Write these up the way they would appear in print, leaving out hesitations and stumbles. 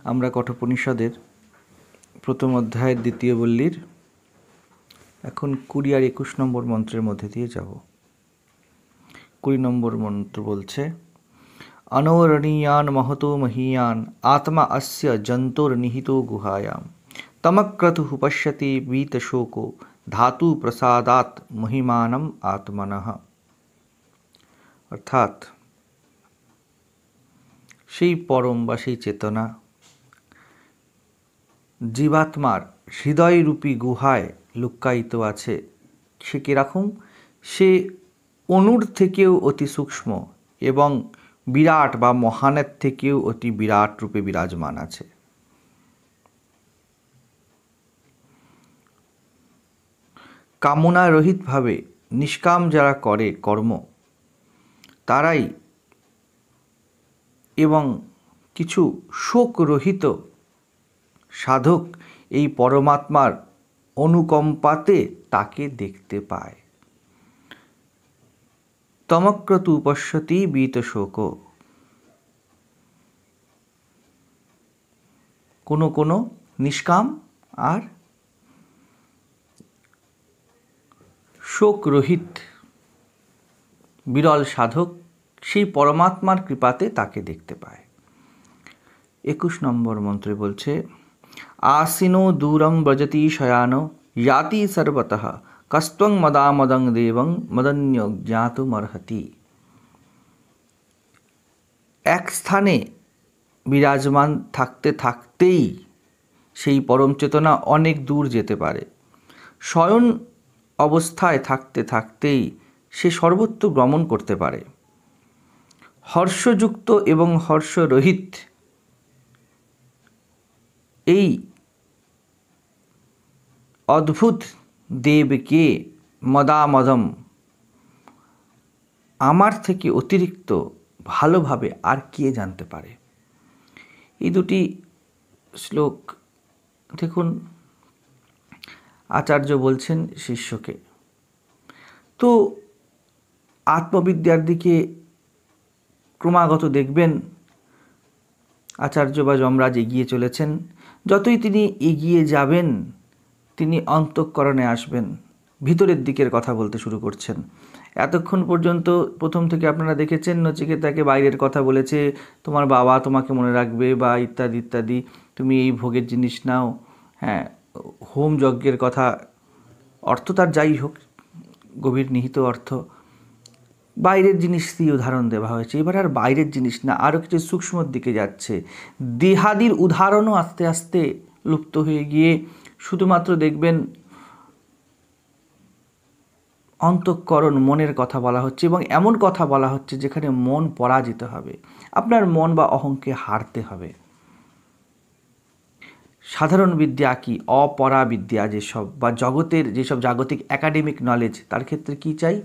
আমরা কঠোপনিষদের প্রথম অধ্যায়ের দ্বিতীয় বল্লীর এখন 20 আর 21 নম্বর মন্ত্রের মধ্যে দিয়ে যাব। 20 নম্বর মন্ত্র বলছে, অনৌরণীয়ান মহতো মহীয়ান আত্মা অস্য জন্তোর নিহিত গুহায়াম তমক্রতু পশ্যতি বীতশোকো ধাতু প্রসাদাত মহিমানম আত্মনঃ। অর্থাৎ সেই পরম বা সেই চেতনা জীবাত্মার হৃদয়রূপী গুহায় লুক্কায়িত আছে। সে কীরকম? সে অণুর থেকেও অতি সূক্ষ্ম এবং বিরাট বা মহানের থেকেও অতি বিরাট রূপে বিরাজমান আছে। কামনা রহিতভাবে নিষ্কাম যারা করে কর্ম, তারাই এবং কিছু শোকরহিত সাধক এই পরমাত্মার অনুকম্পাতে তাকে দেখতে পায়। তমক্রতু পশ্যতি বীতশোক। কোনো নিষ্কাম আর শোকরহিত বিরল সাধক সেই পরমাত্মার কৃপাতে তাকে দেখতে পায়। 21 নম্বর মন্ত্রে বলছে, আসিনো দূরম ব্রজতি শয়ানো ইয়াতি সর্বতঃ কস্ত্বং মদামদং দেবং মদন্য জ্ঞাতুমর্হতি। এক স্থানে বিরাজমান থাকতে থাকতেই সেই পরম চেতনা অনেক দূর যেতে পারে। শয়ন অবস্থায় থাকতে থাকতেই সে সর্বত্র ভ্রমণ করতে পারে। হর্ষযুক্ত এবং হর্ষরহিত এই অদ্ভুত দেবকে মদামদম আমার থেকে অতিরিক্ত ভালোভাবে আর কে জানতে পারে। এই দুটি শ্লোক দেখুন, আচার্য বলছেন শিষ্যকে। তো আত্মবিদ্যার দিকে ক্রমাগত দেখবেন আচার্য বা যমরাজ এগিয়ে চলেছেন। যতই তিনি এগিয়ে যাবেন তিনি অন্তঃকরণে আসবেন, ভিতরের দিকের কথা বলতে শুরু করছেন। এতক্ষণ পর্যন্ত প্রথম থেকে আপনারা দেখেছেন নচিকেতাকে বাইরের কথা বলেছে, তোমার বাবা তোমাকে মনে রাখবে বা ইত্যাদি ইত্যাদি, তুমি এই ভোগের জিনিস নাও। হ্যাঁ, হোম যজ্ঞের কথা, অর্থ তার যাই হোক, গভীর নিহিত অর্থ, বাইরের জিনিস দিয়ে উদাহরণ দেওয়া হয়েছে। এবার আর বাইরের জিনিস না, আরও কিছু সূক্ষ্মর দিকে যাচ্ছে। দেহাদির উদাহরণও আস্তে আস্তে লুপ্ত হয়ে গিয়ে শুধুমাত্র দেখবেন অন্তঃকরণ, মনের কথা বলা হচ্ছে এবং এমন কথা বলা হচ্ছে যেখানে মন পরাজিত হবে। আপনার মন বা অহংকে হারতে হবে। সাধারণ বিদ্যা কি, অপরা বিদ্যা যেসব বা জগতের যেসব জাগতিক একাডেমিক নলেজ, তার ক্ষেত্রে কি চাই?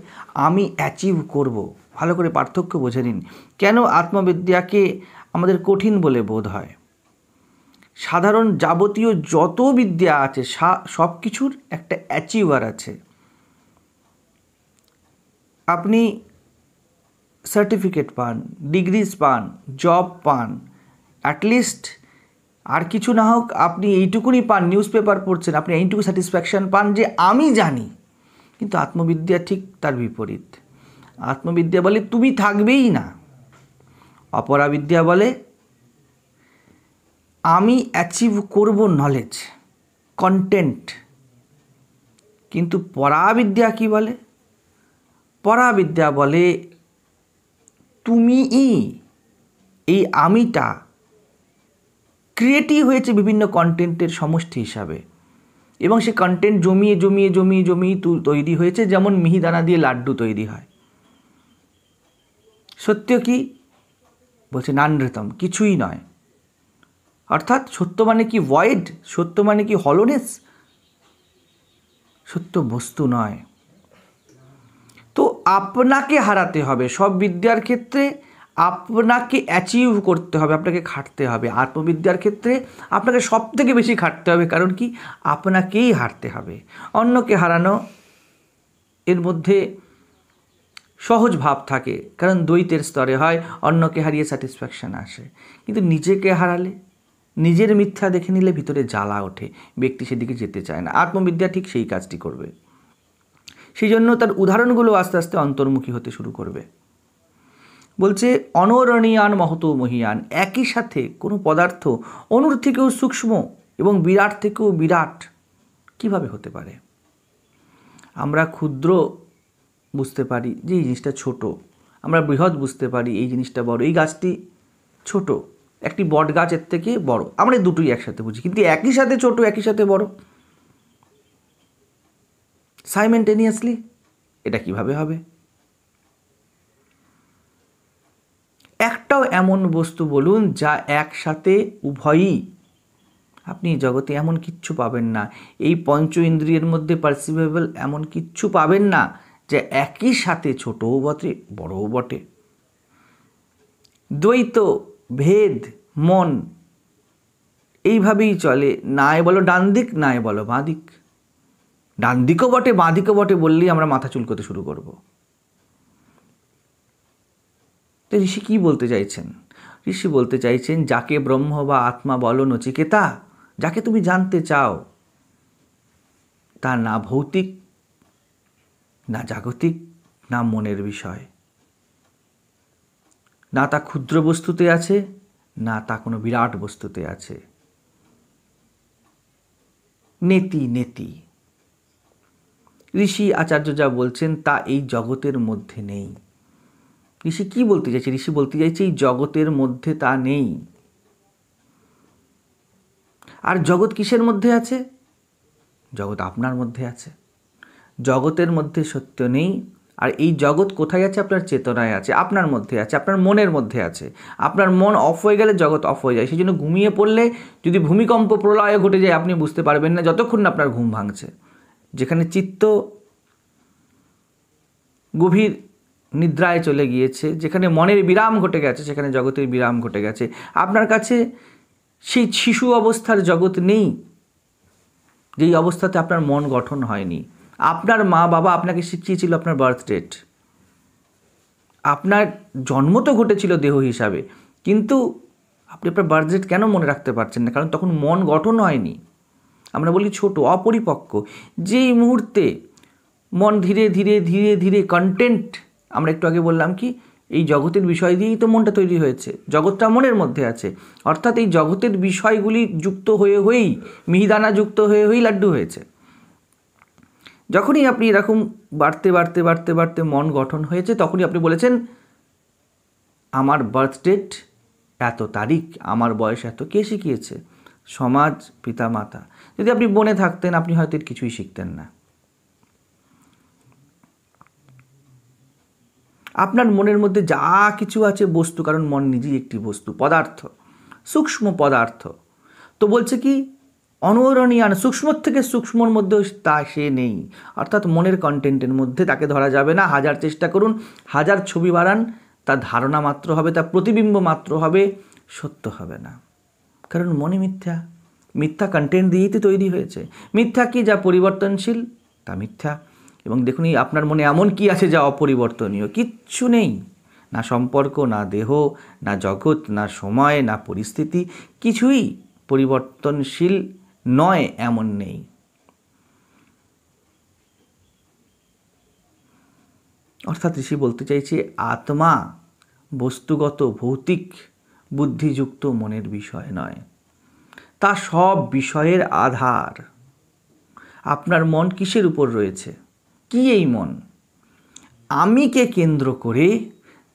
আমি অ্যাচিভ করব। ভালো করে পার্থক্য বুঝে নিন। কেন আত্মবিদ্যাকে আমাদের কঠিন বলে বোধ হয়? সাধারণ যাবতীয় যত বিদ্যা আছে সব কিছুর একটা অ্যাচিভার আছে। আপনি সার্টিফিকেট পান, ডিগ্রিজ পান, জব পান, অ্যাটলিস্ট আর কিছু না হোক আপনি এইটুকুনি পান, নিউজ পেপার পড়ছেন, আপনি এইটুকু স্যাটিসফ্যাকশান পান যে আমি জানি। কিন্তু আত্মবিদ্যা ঠিক তার বিপরীত। আত্মবিদ্যা বলে তুমি থাকবেই না। অপরাবিদ্যা বলে আমি অ্যাচিভ করব নলেজ, কন্টেন্ট। কিন্তু পরাবিদ্যা কি বলে? পরাবিদ্যা বলে তুমি এই আমিটা ক্রিয়েটই হয়েছে বিভিন্ন কন্টেন্টের সমষ্টি হিসাবে এবং সে কন্টেন্ট জমিয়ে জমিয়ে জমিয়ে জমিয়ে তৈরি হয়েছে, যেমন মিহিদানা দিয়ে লাড্ডু তৈরি হয়। সত্য কি? বলছে নানৃতম, কিছুই নয়। অর্থাৎ সত্য মানে কি ভয়েড? সত্য মানে কি হলোনেস? সত্য বস্তু নয়। তো আপনাকে হারাতে হবে। সব বিদ্যার ক্ষেত্রে আপনাকে অ্যাচিভ করতে হবে, আপনাকে খাটতে হবে। আত্মবিদ্যার ক্ষেত্রে আপনাকে সব থেকে বেশি খাটতে হবে। কারণ কি? আপনাকেই হারতে হবে। অন্যকে হারানো এর মধ্যে সহজ ভাব থাকে, কারণ দ্বৈতের স্তরে হয়, অন্যকে হারিয়ে স্যাটিসফ্যাকশান আসে। কিন্তু নিজেকে হারালে নিজের মিথ্যা দেখে নিলে ভিতরে জ্বালা ওঠে, ব্যক্তি সেদিকে যেতে চায় না। আত্মবিদ্যা ঠিক সেই কাজটি করবে। সেই জন্য তার উদাহরণগুলো আস্তে আস্তে অন্তর্মুখী হতে শুরু করবে। বলছে অনরণীয়ান মহতো মহিয়ান, একই সাথে কোনো পদার্থ অনুর থেকেও সূক্ষ্ম এবং বিরাট থেকেও বিরাট কিভাবে হতে পারে? আমরা ক্ষুদ্র বুঝতে পারি যে এই জিনিসটা ছোট, আমরা বৃহৎ বুঝতে পারি এই জিনিসটা বড়, এই গাছটি ছোট, একটি বট গাছের থেকে বড়, আমরা দুটোই একসাথে বুঝি, কিন্তু একই সাথে ছোট একই সাথে বড় সাইমেন্টেনিয়াসলি এটা কিভাবে হবে? একটাও এমন বস্তু বলুন যা একসাথে উভয়ই, আপনি জগতে এমন কিচ্ছু পাবেন না, এই পঞ্চ ইন্দ্রিয়ের মধ্যে পারসিভেবল এমন কিচ্ছু পাবেন না যে একই সাথে ছোটও বটে বড়ও বটে। দ্বৈত, ভেদ, মন এইভাবেই চলে, নায় বলো ডান দিক, নায় বলো বাঁ দিক। ডান দিকও বটে বাঁ দিকও বটে বললেই আমরা মাথা চুলকোতে শুরু করব। তো ঋষি কী বলতে চাইছেন? ঋষি বলতে চাইছেন যাকে ব্রহ্ম বা আত্মা বলো নচিকেতা, যাকে তুমি জানতে চাও, তা না ভৌতিক, না জাগতিক, না মনের বিষয়, না তা ক্ষুদ্র বস্তুতে আছে, না তা কোনো বিরাট বস্তুতে আছে। নেতি নেতি ঋষি আচার্য যা বলছেন তা এই জগতের মধ্যে নেই। ঋষি কি বলতে চাইছে? ঋষি বলতে চাইছে এই জগতের মধ্যে তা নেই। আর জগৎ কিসের মধ্যে আছে? জগৎ আপনার মধ্যে আছে। জগতের মধ্যে সত্য নেই। আর এই জগৎ কোথায় আছে? আপনার চেতনায় আছে, আপনার মধ্যে আছে, আপনার মনের মধ্যে আছে। আপনার মন অফ হয়ে গেলে জগৎ অফ হয়ে যায়। সেই জন্য ঘুমিয়ে পড়লে যদি ভূমিকম্প প্রলয় ঘটে যায় আপনি বুঝতে পারবেন না যতক্ষণ না আপনার ঘুম ভাঙছে। যেখানে চিত্ত গভীর নিদ্রায় চলে গিয়েছে, যেখানে মনের বিরাম ঘটে গেছে, সেখানে জগতের বিরাম ঘটে গেছে। আপনার কাছে সেই শিশু অবস্থার জগৎ নেই, যেই অবস্থাতে আপনার মন গঠন হয়নি। আপনার মা বাবা আপনাকে শিখিয়েছিল আপনার বার্থ ডেট, আপনার জন্ম তো ঘটেছিল দেহ হিসাবে, কিন্তু আপনি আপনার বার্থ ডেট কেন মনে রাখতে পারছেন না? কারণ তখন মন গঠন হয়নি। আমরা বলি ছোট, অপরিপক্ক। যেই মুহূর্তে মন ধীরে ধীরে ধীরে ধীরে কন্টেন্ট, আমরা একটু আগে বললাম কি এই জগতের বিষয় দিয়েই তো মনটা তৈরি হয়েছে, জগৎটা মনের মধ্যে আছে। অর্থাৎ এই জগতের বিষয়গুলি যুক্ত হয়ে হয়েই, মিহিদানা যুক্ত হয়ে হয়েই লাড্ডু হয়েছে। যখনই আপনি এরকম বাড়তে বাড়তে বাড়তে বাড়তে মন গঠন হয়েছে, তখনই আপনি বলেছেন আমার বার্থ ডেট এত তারিখ, আমার বয়স এত। কে শিখিয়েছে? সমাজ, পিতা মাতা। যদি আপনি বনে থাকতেন আপনি হয়তো কিছুই শিখতেন না। আপনার মনের মধ্যে যা কিছু আছে বস্তু, কারণ মন নিজেই একটি বস্তু, পদার্থ, সূক্ষ্ম পদার্থ। তো বলছে কি অনরণীয়ান, সূক্ষ্ম থেকে সূক্ষ্মর মধ্যে তা সে নেই। অর্থাৎ মনের কন্টেন্টের মধ্যে তাকে ধরা যাবে না। হাজার চেষ্টা করুন, হাজার ছবি বাড়ান, তার ধারণা মাত্র হবে, তার প্রতিবিম্ব মাত্র হবে, সত্য হবে না। কারণ মনে মিথ্যা, মিথ্যা কন্টেন্ট দিয়েই তো তৈরি হয়েছে। মিথ্যা কি? যা পরিবর্তনশীল তা মিথ্যা। এবং দেখুন আপনার মনে এমন কি আছে যা অপরিবর্তনীয়? কিচ্ছু নেই। না সম্পর্ক, না দেহ, না জগৎ, না সময়, না পরিস্থিতি, কিছুই পরিবর্তনশীল নয় এমন নেই। অর্থাৎ ঋষি বলতে চাইছে আত্মা বস্তুগত ভৌতিক বুদ্ধিযুক্ত মনের বিষয় নয়, তা সব বিষয়ের আধার। আপনার মন কিসের উপর রয়েছে? কি এই মন? আমিকে কেন্দ্র করে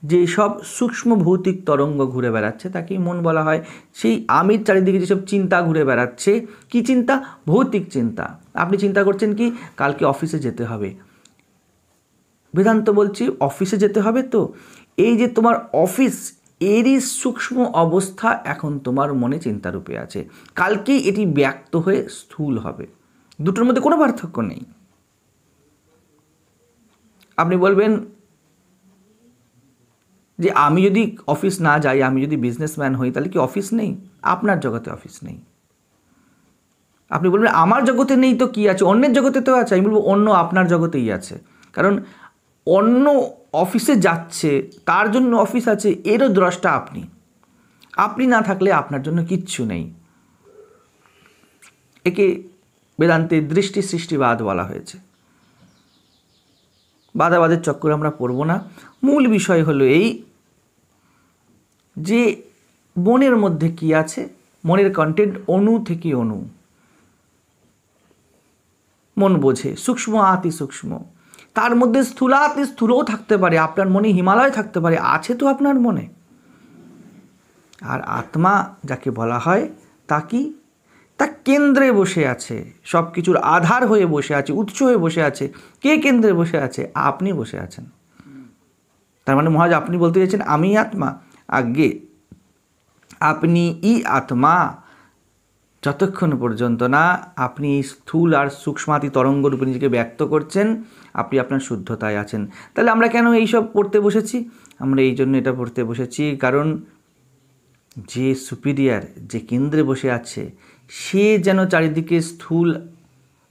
যে সব সূক্ষ্ম ভৌতিক তরঙ্গ ঘুরে বেড়াচ্ছে তাকেই মন বলা হয়। সেই আমির চারিদিকে যেসব চিন্তা ঘুরে বেড়াচ্ছে, কি চিন্তা? ভৌতিক চিন্তা। আপনি চিন্তা করছেন কি কালকে অফিসে যেতে হবে, বেদান্ত বলছি অফিসে যেতে হবে। তো এই যে তোমার অফিস, এরই সূক্ষ্ম অবস্থা এখন তোমার মনে চিন্তারূপে আছে, কালকেই এটি ব্যক্ত হয়ে স্থূল হবে। দুটোর মধ্যে কোনো পার্থক্য নেই। আপনি বলবেন যে আমি যদি অফিস না যাই, আমি যদি বিজনেসম্যান হই, তাহলে কি অফিস নেই? আপনার জগতে অফিস নেই। আপনি বলবেন আমার জগতে নেই তো কি আছে, অন্যের জগতে তো আছে। আমি বলবো অন্য আপনার জগতেই আছে। কারণ অন্য অফিসে যাচ্ছে, তার জন্য অফিস আছে, এরও দ্রষ্টা আপনি। আপনি না থাকলে আপনার জন্য কিচ্ছু নেই। একে বেদান্তে দৃষ্টি সৃষ্টিবাদ বলা হয়েছে। বাদাবাদের চক্করে আমরা পড়ব না। মূল বিষয় হলো এই যে মনের মধ্যে কি আছে, মনের কন্টেন্ট অণু থেকে অণু। মন বোঝে, সূক্ষ্ম আতি সূক্ষ্ম, তার মধ্যে স্থূলাতি স্থূলও থাকতে পারে, আপনার মনে হিমালয় থাকতে পারে, আছে তো আপনার মনে। আর আত্মা যাকে বলা হয় তা কি, তা কেন্দ্রে বসে আছে, সব কিছুর আধার হয়ে বসে আছে, উৎস হয়ে বসে আছে। কে কেন্দ্রে বসে আছে? আপনি বসে আছেন। তার মানে মহারাজ আপনি বলতে চাইছেন আমি আত্মা? আগে আপনি আত্মা যতক্ষণ পর্যন্ত না আপনি স্থূল আর সূক্ষ্মাতি তরঙ্গ রূপে নিজেকে ব্যক্ত করছেন, আপনি আপনার শুদ্ধতায় আছেন। তাহলে আমরা কেন এইসব পড়তে বসেছি? আমরা এই জন্য এটা পড়তে বসেছি কারণ যে সুপিরিয়ার, যে কেন্দ্রে বসে আছে, সে যেন চারিদিকে স্থূল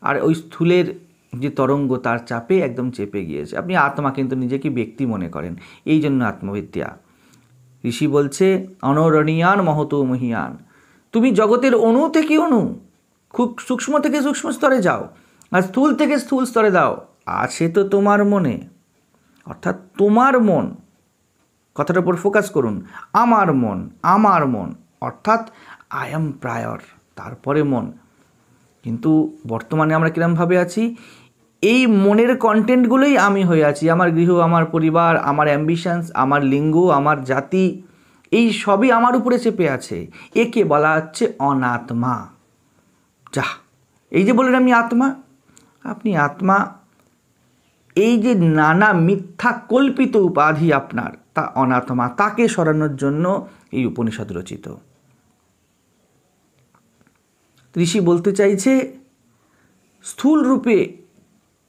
আর ওই স্থূলের যে তরঙ্গ তার চাপে একদম চেপে গিয়েছে। আপনি আত্মা কিন্তু নিজেকে ব্যক্তি মনে করেন, এই জন্য আত্মবিদ্যা। ঋষি বলছে অনরণীয়ান মহতো মহিয়ান, তুমি জগতের অণু থেকে অণু, খুব সূক্ষ্ম থেকে সূক্ষ্ম স্তরে যাও, আর স্থূল থেকে স্থূল স্তরে দাও। আছে তো তোমার মনে, অর্থাৎ তোমার মন, কথাটার উপর ফোকাস করুন। আমার মন, আমার মন, অর্থাৎ আই এম প্রায়র, তারপরে মন। কিন্তু বর্তমানে আমরা কিরমভাবে আছি? এই মনের কন্টেন্টগুলোই আমি হয়ে আছি। আমার গৃহ, আমার পরিবার, আমার অ্যাম্বিশনস, আমার লিঙ্গ, আমার জাতি, এই সবই আমার উপরে চেপে আছে। একে বলা হচ্ছে অনাত্মা। যা এই যে বললেন আমি আত্মা, আপনি আত্মা, এই যে নানা মিথ্যা কল্পিত উপাধি আপনার, তা অনাত্মা। তাকে সরানোর জন্য এই উপনিষদ রচিত। ঋষি বলতে চাইছে স্থূল রূপে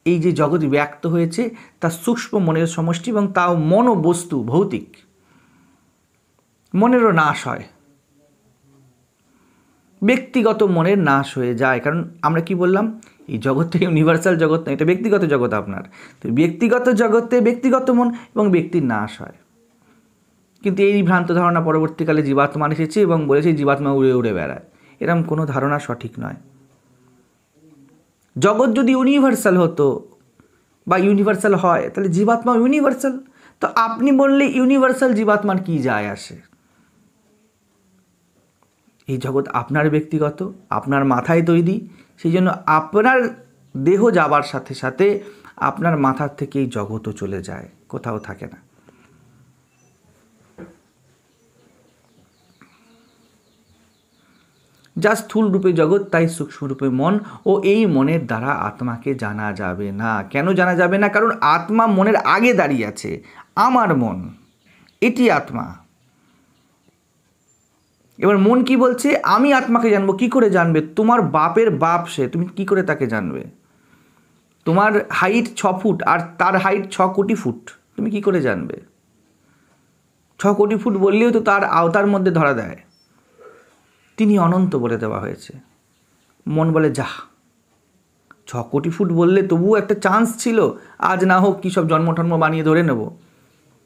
এই যে জগৎ ব্যক্ত হয়েছে তা সূক্ষ্ম মনের সমষ্টি, এবং তাও মনোবস্তু, ভৌতিক। মনেরও নাশ হয়, ব্যক্তিগত মনের নাশ হয়ে যায়। কারণ আমরা কি বললাম, এই জগৎটা ইউনিভার্সাল জগৎ না, এটা ব্যক্তিগত জগৎ আপনার। তো ব্যক্তিগত জগতে ব্যক্তিগত মন এবং ব্যক্তির নাশ হয়। কিন্তু এই ভ্রান্ত ধারণা পরবর্তীকালে জীবাত্মা এসেছে এবং বলেছে জীবাত্মা উড়ে উড়ে বেড়ায়। এরকম কোনো ধারণা সঠিক নয়। জগৎ যদি ইউনিভার্সাল হতো বা ইউনিভার্সাল হয়, তাহলে জীবাত্মা ইউনিভার্সাল। তো আপনি বললে ইউনিভার্সাল জীবাত্মার কি যায় আসে? এই জগৎ আপনার ব্যক্তিগত, আপনার মাথায় তৈরি। সেই জন্য আপনার দেহ যাবার সাথে সাথে আপনার মাথার থেকে এই জগৎও চলে যায়, কোথাও থাকে না। যা স্থূল রূপে জগৎ, তাই সূক্ষ্ম রূপে মন, ও এই মনের দ্বারা আত্মাকে জানা যাবে না। কেন জানা যাবে না? কারণ আত্মা মনের আগে দাঁড়িয়ে আছে। আমার মন, এটি আত্মা। এবার মন কি বলছে? আমি আত্মাকে জানবো। কি করে জানবে? তোমার বাপের বাপ সে, তুমি কি করে তাকে জানবে? তোমার হাইট 6 ফুট আর তার হাইট 6 কোটি ফুট, তুমি কি করে জানবে? 6 কোটি ফুট বললেও তো তার আওতার মধ্যে ধরা দেয়। তিনি অনন্ত বলে দেওয়া হয়েছে। মন বলে যা, 6 কোটি ফুট বললে তবুও একটা চান্স ছিল, আজ না হোক কী সব জন্ম টন্ম বানিয়ে ধরে নেব।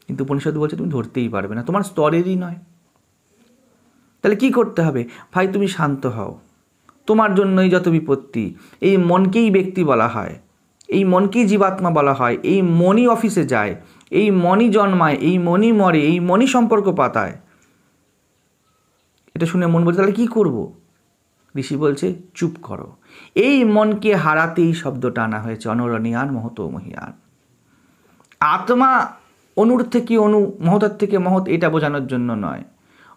কিন্তু উপনিষদ বলছে তুমি ধরতেই পারবে না, তোমার স্তরেরই নয়। তাহলে কি করতে হবে? ভাই তুমি শান্ত হও, তোমার জন্যই যত বিপত্তি। এই মনকেই ব্যক্তি বলা হয়, এই মনকেই জীবাত্মা বলা হয়। এই মনই অফিসে যায়, এই মনই জন্মায়, এই মনই মরে, এই মনই সম্পর্ক পাতায়। এটা শুনে মন বলছে তাহলে কী করব? ঋষি বলছে চুপ করো। এই মনকে হারাতেই শব্দটা আনা হয়েছে অনরণীয়ান মহতো মহিয়ান। আত্মা অনুর থেকে অনু, মহতের থেকে মহৎ, এটা বোঝানোর জন্য নয়।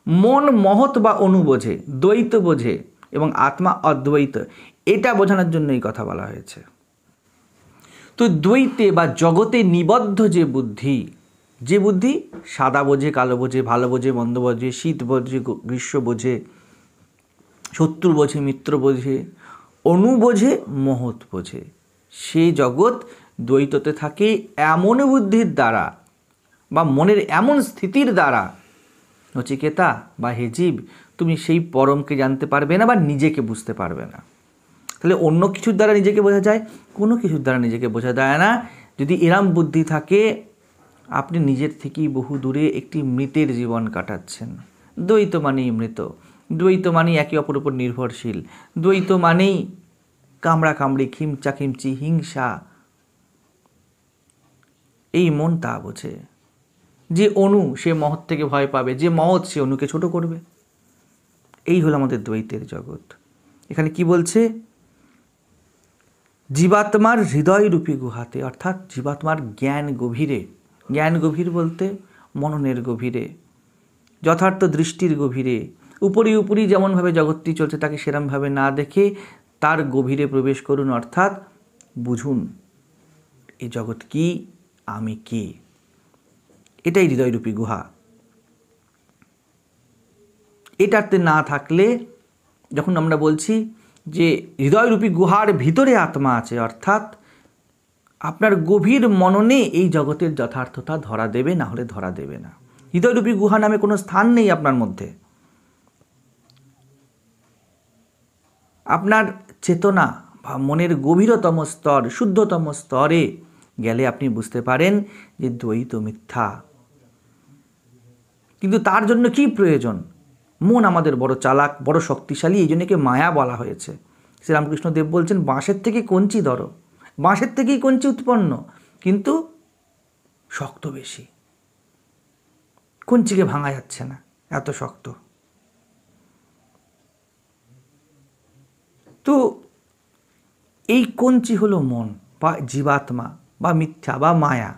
মন মহৎ বা অনু বোঝে, দ্বৈত বোঝে, এবং আত্মা অদ্বৈত, এটা বোঝানোর জন্য এই কথা বলা হয়েছে। তো দ্বৈতে বা জগতে নিবদ্ধ যে বুদ্ধি, যে বুদ্ধি সাদা বোঝে, কালো বোঝে, ভালো বোঝে, মন্দ বোঝে, শীত বোঝে, গ্রীষ্ম বোঝে, শত্রু বোঝে, মিত্র বোঝে, অনু বোঝে, মহৎ বোঝে, সেই জগৎ দ্বৈততে থাকে এমন বুদ্ধির দ্বারা বা মনের এমন স্থিতির দ্বারা, নচিকেতা বা হে জীব, তুমি সেই পরমকে জানতে পারবে না বা নিজেকে বুঝতে পারবে না। তাহলে অন্য কিছুর দ্বারা নিজেকে বোঝা যায়? কোনো কিছুর দ্বারা নিজেকে বোঝা যায় না। যদি এরম বুদ্ধি থাকে, আপনি নিজের থেকেই বহু দূরে একটি মৃতের জীবন কাটাচ্ছেন। দ্বৈত মানেই মৃত। দ্বৈত মানেই একে অপর উপর নির্ভরশীল, দ্বৈত মানেই কামড়াকামড়ি, খিমচাখিমচি, হিংসা। এই মন তা বোঝে। যে অণু সে মহৎ থেকে ভয় পাবে, যে মহৎ সে অণুকে ছোট করবে। এই হলো আমাদের দ্বৈতের জগৎ। এখানে কি বলছে? জীবাত্মার হৃদয়রূপী গুহাতে, অর্থাৎ জীবাত্মার জ্ঞান গভীরে। জ্ঞান গভীর বলতে মননের গভীরে, যথার্থ দৃষ্টির গভীরে। উপরি উপরি যেমনভাবে জগৎটি চলছে তাকে সেরমভাবে না দেখে তার গভীরে প্রবেশ করুন, অর্থাৎ বুঝুন এই জগৎ কি, আমি কে। এটাই হৃদয়রূপী গুহা। এটাতে না থাকলে, যখন আমরা বলছি যে হৃদয়রূপী গুহার ভিতরে আত্মা আছে, অর্থাৎ আপনার গভীর মননে এই জগতের যথার্থতা ধরা দেবে, না হলে ধরা দেবে না। হৃদয়রূপী গুহা নামে কোনো স্থান নেই আপনার মধ্যে। আপনার চেতনা বা মনের গভীরতম স্তর, শুদ্ধতম স্তরে গেলে আপনি বুঝতে পারেন যে দ্বৈত মিথ্যা। কিন্তু তার জন্য কি প্রয়োজন? মন আমাদের বড় চালাক, বড় শক্তিশালী, এই জন্য একে মায়া বলা হয়েছে। শ্রীরামকৃষ্ণ দেব বলছেন, বাঁশের থেকে কঞ্চি ধরো। বাঁশের থেকেই কঞ্চি উৎপন্ন, কিন্তু শক্ত বেশি। কঞ্চিকে ভাঙা যাচ্ছে না, এত শক্ত। তো এই কঞ্চি হলো মন বা জীবাত্মা বা মিথ্যা বা মায়া।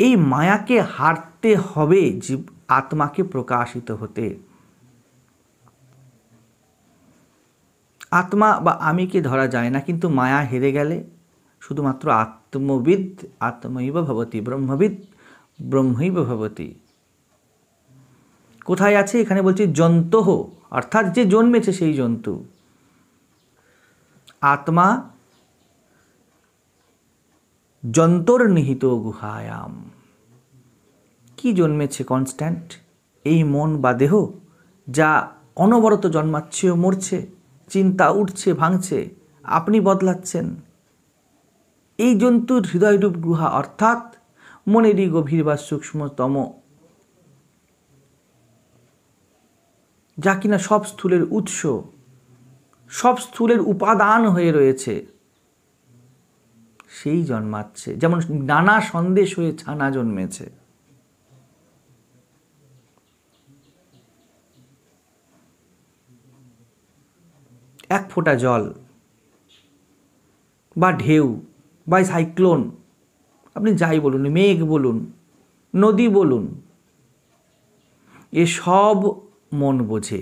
এই মায়াকে হারতে হবে জীব আত্মাকে প্রকাশিত হতে। আত্মা বা আমিকে ধরা যায় না, কিন্তু মায়া হেরে গেলে শুধুমাত্র আত্মবিদ আত্মৈব ভবতি, ব্রহ্মবিদ ব্রহ্মৈব ভবতি। কোথায় আছে? এখানে বলছে জন্তহ, অর্থাৎ যে জন্মেছে সেই জন্তু। আত্মা জন্তর্নিহিত গুহায়াম। কি জন্মেছে কনস্ট্যান্ট? এই মন বা দেহ, যা অনবরত জন্মাচ্ছে ও মরছে, চিন্তা উঠছে ভাঙছে, আপনি বদলাচ্ছেন। এই জন্তুর হৃদয়রূপ গুহা, অর্থাৎ মনেরই গভীর বা সূক্ষ্মতম, যা কিনা সব স্থূলের উৎস, সব স্থূলের উপাদান হয়ে রয়েছে, সেই জন্মাচ্ছে। যেমন নানা সন্দেশ হয়ে ছানা জন্মেছে। এক ফোঁটা জল বা ঢেউ বা সাইক্লোন, আপনি যাই বলুন, মেঘ বলুন, নদী বলুন, এসব মন বোঝে।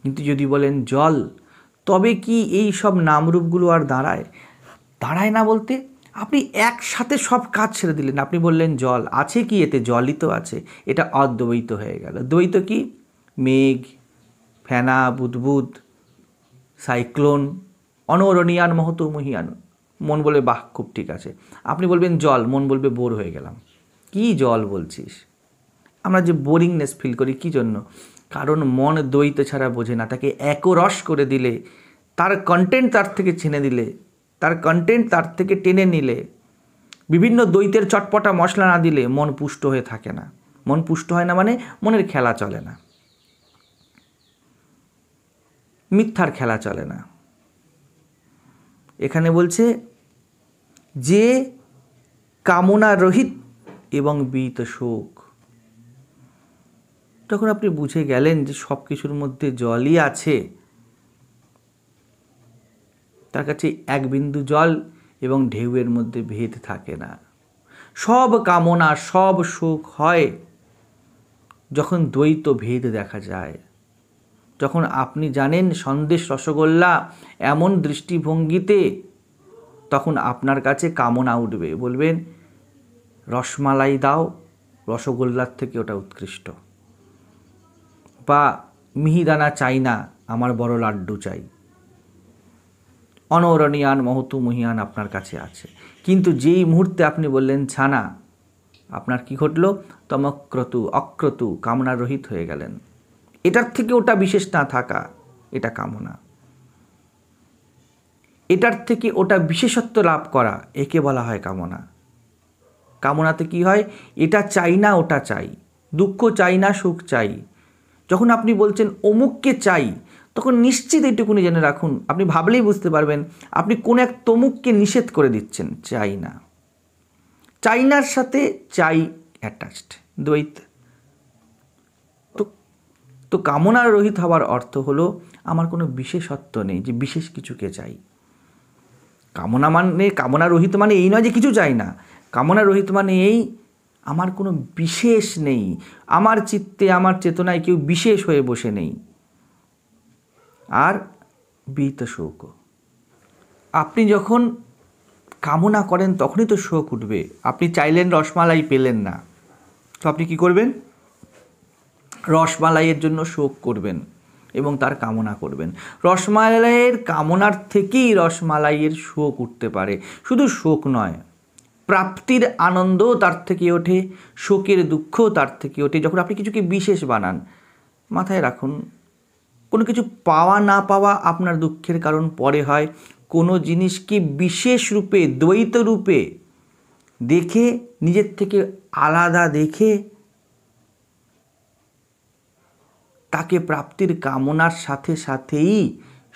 কিন্তু যদি বলেন জল, তবে কি এই সব নামরূপগুলো আর দাঁড়ায়? দাঁড়ায় না বলতে, আপনি একসাথে সব কাজ ছেড়ে দিলেন। আপনি বললেন জল, আছে কি এতে? জলই তো আছে। এটা অদ্বৈত হয়ে গেল। দ্বৈত কি? মেঘ, ফেনা, বুদবুদ, সাইক্লোন, অনরণিয়ান মহতু মহিয়ান। মন বলবে বাহ, খুব ঠিক আছে। আপনি বলবেন জল, মন বলবে বোর হয়ে গেলাম। কি জল বলছিস? আমরা যে বোরিংনেস ফিল করি, কি জন্য? কারণ মন দ্বৈত ছাড়া বোঝে না। তাকে একরস করে দিলে, তার কন্টেন্ট তার থেকে ছেনে দিলে, তার কন্টেন্ট তার থেকে টেনে নিলে, বিভিন্ন দ্বৈতের চটপটা মশলা না দিলে মন পুষ্ট হয়ে থাকে না। মন পুষ্ট হয় না মানে মনের খেলা চলে না, মিথ্যার খেলা চলে না। এখানে বলছে যে কামনা রহিত এবং বিহিত শোক। তখন আপনি বুঝে গেলেন যে সব কিছুর মধ্যে জলই আছে। তার কাছে এক বিন্দু জল এবং ঢেউয়ের মধ্যে ভেদ থাকে না। সব কামনা, সব সুখ হয় যখন দ্বৈত ভেদ দেখা যায়। যখন আপনি জানেন সন্দেশ রসগোল্লা এমন দৃষ্টিভঙ্গিতে, তখন আপনার কাছে কামনা উঠবে। বলবেন রসমালাই দাও, রসগোল্লার থেকে ওটা উৎকৃষ্ট। বা মিহিদানা চাই না, আমার বড় লাড্ডু চাই। অনরণিয়ান মহতু মহিয়ান আপনার কাছে আছে। কিন্তু যেই মুহূর্তে আপনি বললেন ছানা, আপনার কি ঘটল? তমক্রতু অক্রতু, কামনা রহিত হয়ে গেলেন। এটার থেকে ওটা বিশেষ না থাকা, এটা কামনা। এটার থেকে ওটা বিশেষত্ব লাভ করা, একে বলা হয় কামনা। কামনাতে কি হয়? এটা চাই না ওটা চাই, দুঃখ চাই না সুখ চাই। যখন আপনি বলছেন অমুককে চাই, তখন নিশ্চিত এইটুকুনি জেনে রাখুন, আপনি ভাবলেই বুঝতে পারবেন আপনি কোন এক তমুককে নিষেধ করে দিচ্ছেন। চাই না, চাইনার সাথে চাই অ্যাটাচড, দ্বৈত। তো কামনার রহিত হওয়ার অর্থ হলো আমার কোনো বিশেষত্ব নেই যে বিশেষ কিছুকে চাই। কামনা রহিত মানে এই নয় যে কিছু চাই না। কামনা রহিত মানে এই আমার কোনো বিশেষ নেই, আমার চিত্তে আমার চেতনায় কেউ বিশেষ হয়ে বসে নেই। আর বিহিত শোক, আপনি যখন কামনা করেন তখনই তো শোক উঠবে। আপনি চাইলেন রসমালাই পেলেন না, তো আপনি কি করবেন? রসমালাইয়ের জন্য শোক করবেন এবং তার কামনা করবেন। রসমালাইয়ের কামনার থেকেই রসমালাইয়ের শোক উঠতে পারে। শুধু শোক নয়, প্রাপ্তির আনন্দও তার থেকে ওঠে, শোকের দুঃখও তার থেকে ওঠে। যখন আপনি কিছুকে বিশেষ বানান, মাথায় রাখুন, কোনো কিছু পাওয়া না পাওয়া আপনার দুঃখের কারণ পরে হয়। কোনো জিনিসকে বিশেষ রূপে, দ্বৈত রূপে দেখে, নিজের থেকে আলাদা দেখে তাকে প্রাপ্তির কামনার সাথে সাথেই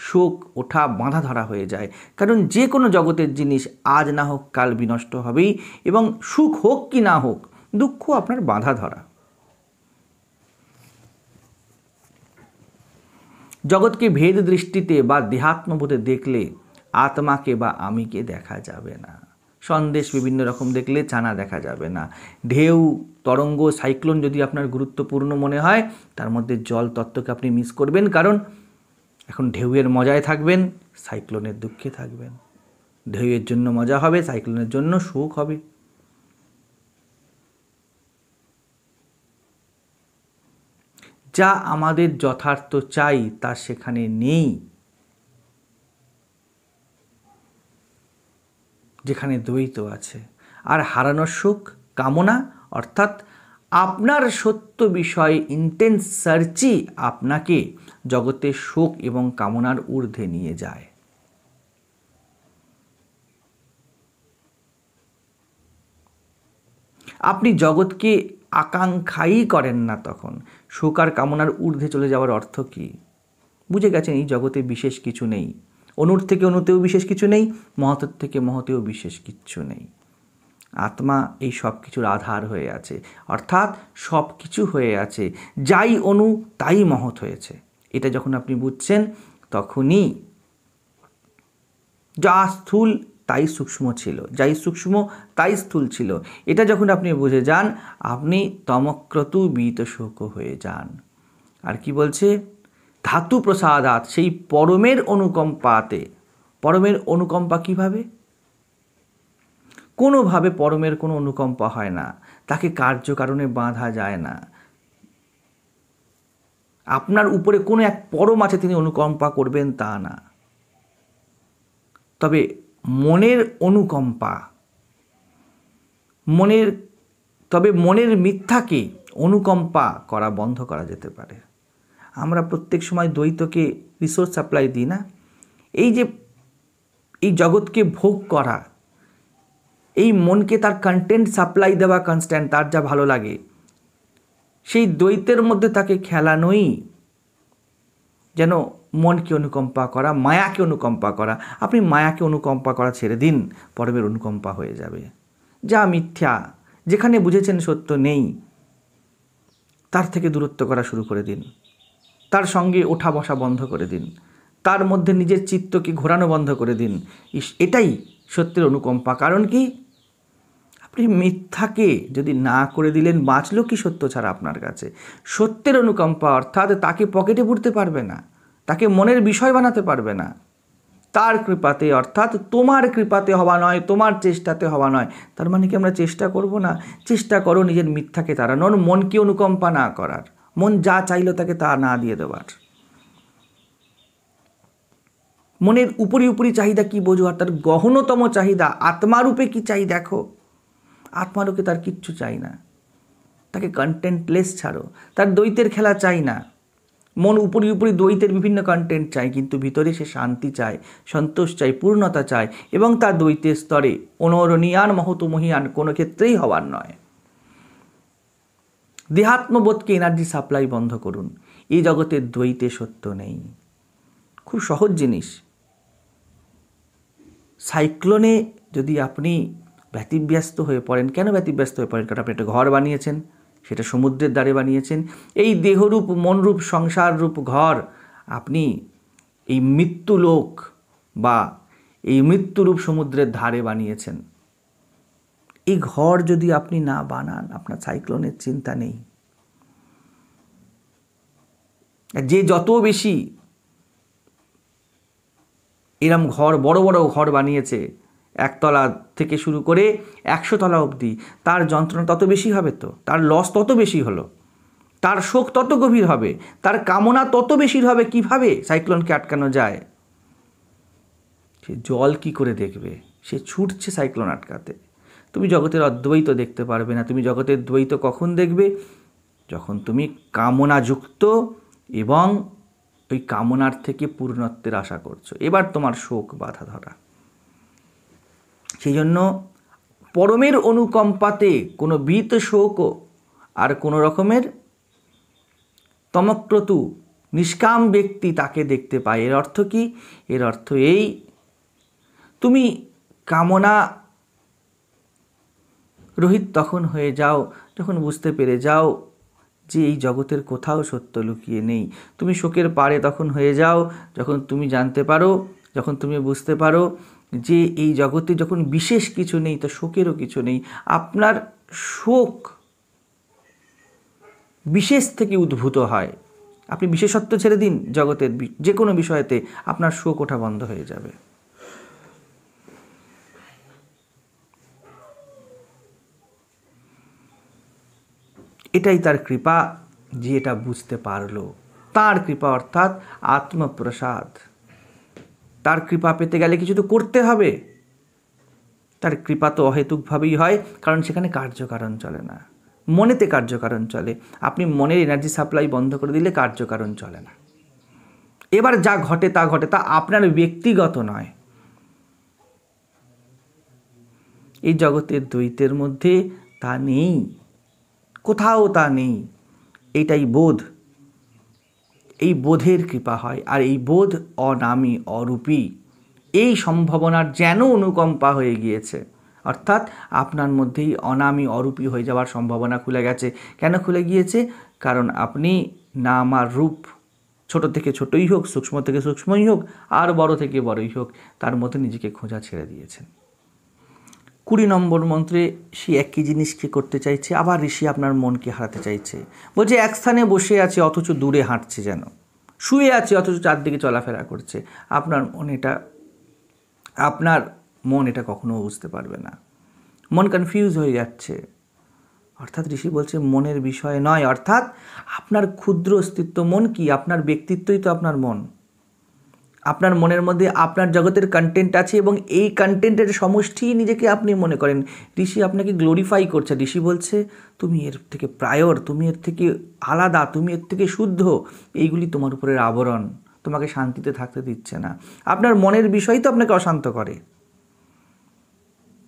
শোক ওঠা, বাঁধা ধরা হয়ে যায়। কারণ যে কোনো জগতের জিনিস আজ না হোক কাল বিনষ্ট হবেই, এবং সুখ হোক কি না হোক, দুঃখ আপনার বাঁধা ধরা। জগৎকে ভেদ দৃষ্টিতে বা দেহাত্মবোধে দেখলে আত্মাকে বা আমিকে দেখা যাবে না। সন্দেশ বিভিন্ন রকম দেখলে চানা দেখা যাবে না। ঢেউ, তরঙ্গ, সাইক্লোন যদি আপনার গুরুত্বপূর্ণ মনে হয়, তার মধ্যে জল তত্ত্বকে আপনি মিস করবেন। কারণ এখন ঢেউয়ের মজায় থাকবেন, সাইক্লোনের দুঃখে থাকবেন। ঢেউয়ের জন্য মজা হবে, সাইক্লোনের জন্য সুখ হবে। যা আমাদের যথার্থ চাই তা সেখানে নেই, যেখানে দ্বৈত আছে। আর হারানোর সুখ কামনা, অর্থাৎ আপনার সত্য বিষয়ে ইন্টেন্স সার্চই আপনাকে জগতের শোক এবং কামনার ঊর্ধ্বে নিয়ে যায়। আপনি জগৎকে আকাঙ্ক্ষাই করেন না, তখন শোক আর কামনার ঊর্ধ্বে চলে যাওয়ার অর্থ কী? বুঝে গেছেন এই জগতে বিশেষ কিছু নেই। অনুর থেকে অনুতেও বিশেষ কিছু নেই, মহতের থেকে মহতেও বিশেষ কিচ্ছু নেই। আত্মা এই সব কিছুর আধার হয়ে আছে, অর্থাৎ সব কিছু হয়ে আছে। যাই অনু তাই মহৎ হয়েছে। এটা যখন আপনি বুঝছেন, তখনই যা স্থূল তাই সূক্ষ্ম ছিল, যাই সূক্ষ্ম তাই স্থূল ছিল, এটা যখন আপনি বুঝে যান, আপনি তমক্রতু বিহিত শোক হয়ে যান। আর কি বলছে? ধাতু প্রসাদাত, সেই পরমের অনুকম্পাতে। পরমের অনুকম্পা কিভাবে? কোনোভাবে পরমের কোনো অনুকম্পা হয় না, তাকে কার্যকারণে বাঁধা যায় না। আপনার উপরে কোনো এক পরম আছে, তিনি অনুকম্পা করবেন তা না। তবে মনের অনুকম্পা, মনের মিথ্যাকে অনুকম্পা করা বন্ধ করা যেতে পারে। আমরা প্রত্যেক সময় দ্বৈতকে রিসোর্স সাপ্লাই দিই না। এই যে এই জগৎকে ভোগ করা, এই মনকে তার কন্টেন্ট সাপ্লাই দেওয়া কনস্ট্যান্ট, তার যা ভালো লাগে, সেই দ্বৈতের মধ্যে তাকে খেলানোই যেন মনকে অনুকম্পা করা, মায়াকে অনুকম্পা করা। আপনি মায়াকে অনুকম্পা করা ছেড়ে দিন, পরমের অনুকম্পা হয়ে যাবে। যা মিথ্যা, যেখানে বুঝেছেন সত্য নেই, তার থেকে দূরত্ব করা শুরু করে দিন। তার সঙ্গে ওঠা বসা বন্ধ করে দিন, তার মধ্যে নিজের চিত্তকে ঘোরানো বন্ধ করে দিন। এটাই সত্যের অনুকম্পা। কারণ কি? আপনি মিথ্যাকে যদি না করে দিলেন, বাঁচলো কি সত্য ছাড়া আপনার কাছে? সত্যের অনুকম্পা অর্থাৎ তাকে পকেটে পুরতে পারবে না, তাকে মনের বিষয় বানাতে পারবে না। তার কৃপাতে, অর্থাৎ তোমার কৃপাতে হওয়া নয়, তোমার চেষ্টাতে হওয়া নয়। তার মানে কি আমরা চেষ্টা করব না? চেষ্টা করো নিজের মিথ্যাকে তাড়ানোর, মনকে অনুকম্পা না করার, মন যা চাইলো তাকে তা না দিয়ে দেওয়ার। মনের উপরি উপরি চাহিদা কি বোঝো, আর তার গহনতম চাহিদা আত্মারূপে কি চাই দেখো। আত্মারূপে তার কিচ্ছু চাই না, তাকে কন্টেন্টলেস ছাড়ো। তার দ্বৈতের খেলা চাই না। মন উপরি উপরি দ্বৈতের বিভিন্ন কন্টেন্ট চাই, কিন্তু ভিতরে সে শান্তি চায়, সন্তোষ চায়, পূর্ণতা চায়, এবং তার দ্বৈতের স্তরে অনরণীয়ান মহত মহিয়ান কোনো ক্ষেত্রেই হওয়ার নয়। দেহাত্মবোধকে এনার্জি সাপ্লাই বন্ধ করুন। এই জগতের দ্বৈতে সত্য নেই। খুব সহজ জিনিস। সাইক্লোনে যদি আপনি ব্যতিব্যস্ত হয়ে পড়েন, কেন ব্যতিব্যস্ত হয়ে পড়েন? কারণ আপনি একটা ঘর বানিয়েছেন, সেটা সমুদ্রের ধারে বানিয়েছেন। এই দেহরূপ মনরূপ সংসাররূপ ঘর আপনি এই মৃত্যুলোক বা এই মৃত্যুরূপ সমুদ্রের ধারে বানিয়েছেন। এই ঘর যদি আপনি না বানান, আপনার সাইক্লোনের চিন্তা নেই। যে যত বেশি এরম ঘর, বড় বড় ঘর বানিয়েছে, 1 তলা থেকে শুরু করে 100 তলা অবধি, তার যন্ত্রণা তত বেশি হবে, তো তার লস তত বেশি হলো, তার শোক তত গভীর হবে, তার কামনা তত বেশি হবে কিভাবে সাইক্লোনকে আটকানো যায়। সে জল কি করে দেখবে? সে ছুটছে সাইক্লোন আটকাতে। তুমি জগতের অদ্বৈত দেখতে পারবে না। তুমি জগতের দ্বৈত কখন দেখবে? যখন তুমি কামনাযুক্ত এবং ওই কামনার থেকে পূর্ণত্বের আশা করছো। এবার তোমার শোক বাধা ধরা। সেই জন্য পরমের অনুকম্পাতে কোনো ভীত শোক আর কোনো রকমের তমক্রতু নিষ্কাম ব্যক্তি তাকে দেখতে পায়। এর অর্থ কি? এর অর্থ এই, তুমি কামনা রহিত তখন হয়ে যাও যখন বুঝতে পেরে যাও যে এই জগতের কোথাও সত্য লুকিয়ে নেই। তুমি শোকের পারে তখন হয়ে যাও যখন তুমি জানতে পারো, যখন তুমি বুঝতে পারো যে এই জগতে যখন বিশেষ কিছু নেই, তো শোকেরও কিছু নেই। আপনার শোক বিশেষ থেকে উদ্ভূত হয়। আপনি বিশেষত্ব ছেড়ে দিন, জগতের যে কোনো বিষয়েতে আপনার শোক ওঠা বন্ধ হয়ে যাবে। এটাই তার কৃপা, যে এটা বুঝতে পারলো। তার কৃপা অর্থাৎ আত্মপ্রসাদ। তার কৃপা পেতে গেলে কিছু তো করতে হবে। তার কৃপা তো অহেতুকভাবেই হয়, কারণ সেখানে কার্যকারণ চলে না, মনেতে কার্যকারণ চলে। আপনি মনের এনার্জি সাপ্লাই বন্ধ করে দিলে কার্যকারণ চলে না। এবার যা ঘটে তা ঘটে, তা আপনার ব্যক্তিগত নয়। এই জগতের দ্বৈতের মধ্যে তা নেই, কোথাও তা নেই। এইটাই বোধ। এই বোধের কৃপা হয়। আর এই বোধ অনামী, অরূপী। এই সম্ভাবনার যেন অনুকম্পা হয়ে গিয়েছে, অর্থাৎ আপনার মধ্যেই অনামী অরূপী হয়ে যাওয়ার সম্ভাবনা খুলে গেছে। কেন খুলে গিয়েছে? কারণ আপনি নাম আর রূপ, ছোট থেকে ছোটই হোক, সূক্ষ্ম থেকে সূক্ষ্মই হোক, আর বড় থেকে বড়ই হোক, তার মধ্যে নিজেকে খোঁজা ছেড়ে দিয়েছেন। 20 নম্বর মন্ত্রে সে একই জিনিসকে করতে চাইছে। আবার ঋষি আপনার মনকে হারাতে চাইছে। বলছে এক স্থানে বসে আছে অথচ দূরে হাঁটছে, যেন শুয়ে আছে অথচ চারদিকে চলাফেরা করছে। আপনার মন এটা কখনো বুঝতে পারবে না। মন কনফিউজ হয়ে যাচ্ছে। অর্থাৎ ঋষি বলছে মনের বিষয় নয়, অর্থাৎ আপনার ক্ষুদ্র অস্তিত্ব। মন কি? আপনার ব্যক্তিত্বই তো আপনার মন। আপনার মনের মধ্যে আপনার জগতের কন্টেন্ট আছে এবং এই কন্টেন্টের সমষ্টি নিজেকে আপনি মনে করেন। ঋষি আপনাকে গ্লোরিফাই করছে। ঋষি বলছে তুমি এর থেকে প্রায়র, তুমি এর থেকে আলাদা, তুমি এর থেকে শুদ্ধ। এইগুলি তোমার উপরের আবরণ, তোমাকে শান্তিতে থাকতে দিচ্ছে না। আপনার মনের বিষয় তো আপনাকে অশান্ত করে।